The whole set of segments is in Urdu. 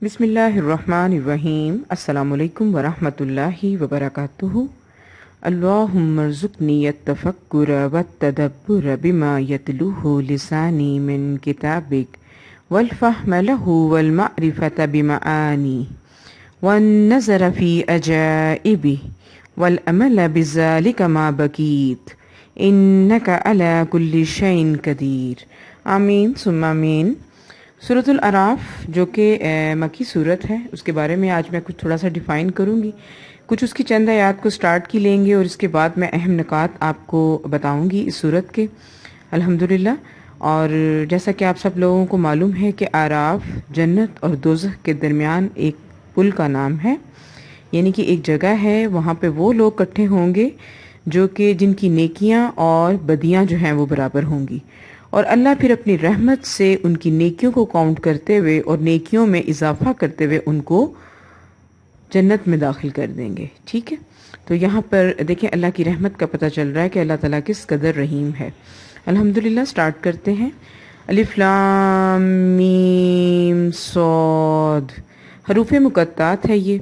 بسم اللہ الرحمن الرحیم۔ السلام علیکم ورحمۃ اللہ وبرکاتہ۔ اللہم ارزقنی التفکر والتدبر بما یتلوہ لسانی من کتابک والفہم لہ والمعرفۃ بمعانی والنظر فی عجائبہ والعمل بذلک ما بقیت انک علی کل شیء قدیر۔ آمین ثم آمین۔ سورۃ الاعراف جو کہ مکی صورت ہے، اس کے بارے میں آج میں کچھ تھوڑا سا ڈیفائن کروں گی، کچھ اس کی چند آیات کو سٹارٹ کی لیں گے اور اس کے بعد میں اہم نکات آپ کو بتاؤں گی اس صورت کے الحمدللہ۔ اور جیسا کہ آپ سب لوگوں کو معلوم ہے کہ اعراف جنت اور دوزخ کے درمیان ایک پل کا نام ہے، یعنی کہ ایک جگہ ہے، وہاں پہ وہ لوگ اکٹھے ہوں گے جو کہ جن کی نیکیاں اور بدیاں جو ہیں وہ برابر ہوں گی، اور اللہ پھر اپنی رحمت سے ان کی نیکیوں کو کاؤنٹ کرتے ہوئے اور نیکیوں میں اضافہ کرتے ہوئے ان کو جنت میں داخل کر دیں گے۔ ٹھیک ہے، تو یہاں پر دیکھیں اللہ کی رحمت کا پتہ چل رہا ہے کہ اللہ تعالیٰ کس قدر رحیم ہے۔ الحمدللہ سٹارٹ کرتے ہیں۔ الف لام میم صاد، حروف مقطعات ہے یہ۔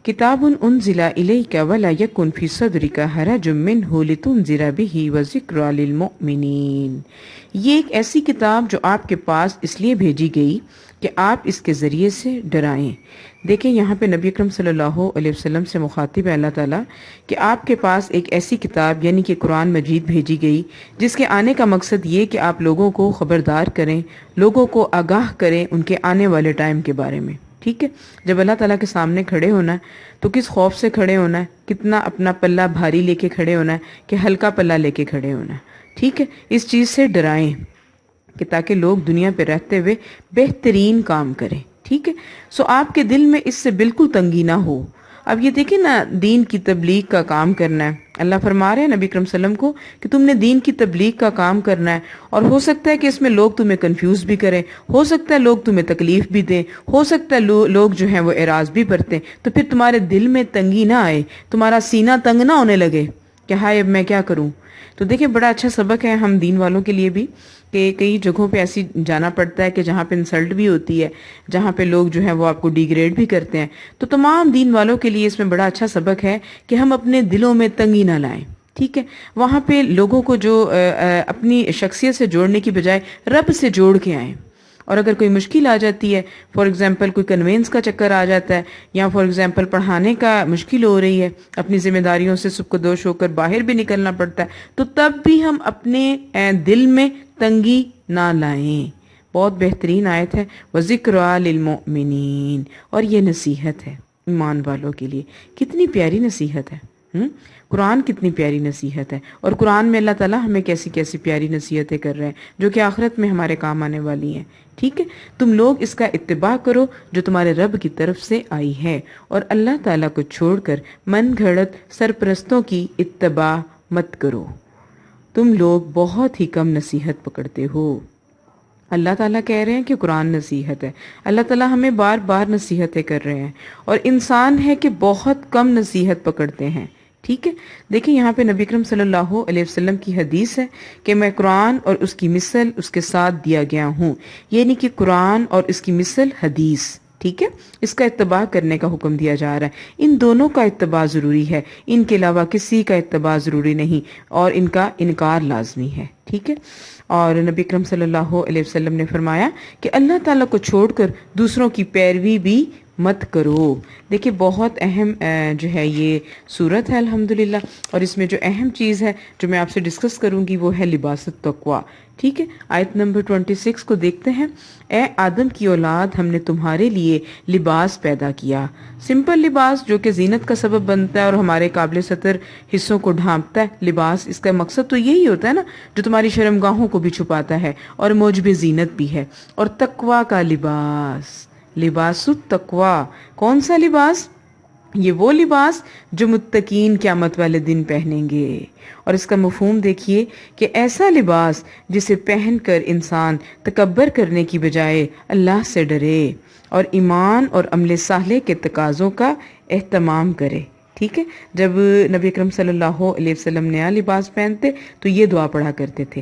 کتاب انزل الیک ولا یکن فی صدرک حرج منہ لتنذر بہ وذکری للمؤمنین، یہ ایک ایسی کتاب جو آپ کے پاس اس لیے بھیجی گئی کہ آپ اس کے ذریعے سے ڈرائیں۔ دیکھیں یہاں پہ نبی اکرم صلی اللہ علیہ وسلم سے مخاطب ہے اللہ تعالیٰ کہ آپ کے پاس ایک ایسی کتاب یعنی کہ قرآن مجید بھیجی گئی جس کے آنے کا مقصد یہ کہ آپ لوگوں کو خبردار کریں، لوگوں کو آگاہ کریں ان کے آنے والے ٹائم کے بارے میں۔ ٹھیک ہے، جب اللہ تعالیٰ کے سامنے کھڑے ہونا ہے تو کس خوف سے کھڑے ہونا ہے، کتنا اپنا پلہ بھاری لے کے کھڑے ہونا ہے کہ ہلکا پلہ لے کے کھڑے ہونا ہے۔ ٹھیک ہے، اس چیز سے ڈرائیں کہ تاکہ لوگ دنیا پہ رہتے ہوئے بہترین کام کریں۔ ٹھیک ہے، سو آپ کے دل میں اس سے بالکل تنگی نہ ہو۔ اب یہ دیکھیں نا، دین کی تبلیغ کا کام کرنا ہے، اللہ فرما رہے ہیں نبی اکرم صلی اللہ علیہ وسلم کو کہ تم نے دین کی تبلیغ کا کام کرنا ہے، اور ہو سکتا ہے کہ اس میں لوگ تمہیں کنفیوز بھی کریں، ہو سکتا ہے لوگ تمہیں تکلیف بھی دیں، ہو سکتا ہے لوگ جو ہیں وہ اعراض بھی برتیں، تو پھر تمہارے دل میں تنگی نہ آئے، تمہارا سینہ تنگ نہ ہونے لگے کہ ہائے اب میں کیا کروں۔ تو دیکھیں بڑا اچھا سبق ہے ہم دین والوں کے لیے بھی کہ کئی جگہوں پہ ایسی جانا پڑتا ہے کہ جہاں پہ انسلٹ بھی ہوتی ہے، جہاں پہ لوگ جو ہیں وہ آپ کو ڈیگریڈ بھی کرتے ہیں، تو تمام دین والوں کے لیے اس میں بڑا اچھا سبق ہے کہ ہم اپنے دلوں میں تنگی نہ لائیں۔ ٹھیک ہے، وہاں پہ لوگوں کو جو اپنی شخصیت سے جوڑنے کی بجائے رب سے جوڑ کے آئیں، اور اگر کوئی مشکل آ جاتی ہے، فار ایگزامپل کوئی کنوینس کا چکر آ جاتا ہے، یا فار ایگزامپل پڑھانے کا مشکل ہو رہی ہے، اپنی ذمہ داریوں سے سبکدوش ہو کر باہر بھی نکلنا پڑتا ہے، تو تب بھی ہم اپنے دل میں تنگی نہ لائیں۔ بہت بہترین آیت ہے، وَذِكْرَىٰ لِلْمُؤْمِنِينَ، اور یہ نصیحت ہے ایمان والوں کے لیے۔ کتنی پیاری نصیحت ہے، قرآن کتنی پیاری نصیحت ہے، اور قرآن میں اللہ تعالیٰ ہمیں کیسی کیسی پیاری نصیحتیں کر رہے ہیں جو کہ آخرت میں ہمارے کام آنے والی ہیں۔ ٹھیک ہے، تم لوگ اس کا اتباع کرو جو تمہارے رب کی طرف سے آئی ہے، اور اللہ تعالیٰ کو چھوڑ کر من گھڑت سرپرستوں کی اتباع مت کرو، تم لوگ بہت ہی کم نصیحت پکڑتے ہو۔ اللہ تعالیٰ کہہ رہے ہیں کہ قرآن نصیحت ہے، اللہ تعالیٰ ہمیں بار بار نصیحتیں کر رہے ہیں، اور انسان ہے کہ بہت کم نصیحت پکڑتے ہیں۔ ٹھیک ہے، دیکھیں یہاں پہ نبی اکرم صلی اللہ علیہ وسلم کی حدیث ہے کہ میں قرآن اور اس کی مثل اس کے ساتھ دیا گیا ہوں، یعنی کہ قرآن اور اس کی مثل حدیث۔ ٹھیک ہے، اس کا اتباع کرنے کا حکم دیا جا رہا ہے، ان دونوں کا اتباع ضروری ہے، ان کے علاوہ کسی کا اتباع ضروری نہیں، اور ان کا انکار لازمی ہے۔ ٹھیک ہے، اور نبی اکرم صلی اللہ علیہ وسلم نے فرمایا کہ اللہ تعالیٰ کو چھوڑ کر دوسروں کی پیروی بھی مت کرو۔ دیکھیں بہت اہم جو ہے یہ صورت ہے الحمدللہ، اور اس میں جو اہم چیز ہے جو میں آپ سے ڈسکس کروں گی وہ ہے لباس التقویٰ۔ ٹھیک ہے، آیت نمبر 26 کو دیکھتے ہیں۔ اے آدم کی اولاد، ہم نے تمہارے لیے لباس پیدا کیا، سمپل لباس جو کہ زینت کا سبب بنتا ہے اور ہمارے قابل ستر حصوں کو ڈھانپتا ہے۔ لباس اس کا مقصد تو یہی ہوتا ہے نا، جو تمہاری شرمگاہوں کو بھی چھپاتا ہے اور موجب زینت بھی ہے، اور تقویٰ کا لباس، لباس التقویٰ۔ کون سا لباس؟ یہ وہ لباس جو متقین قیامت والے دن پہنیں گے، اور اس کا مفہوم دیکھیے کہ ایسا لباس جسے پہن کر انسان تکبر کرنے کی بجائے اللہ سے ڈرے اور ایمان اور عمل صالح کے تقاضوں کا اہتمام کرے۔ ٹھیک ہے، جب نبی اکرم صلی اللہ علیہ وسلم نیا لباس پہنتے تو یہ دعا پڑھا کرتے تھے،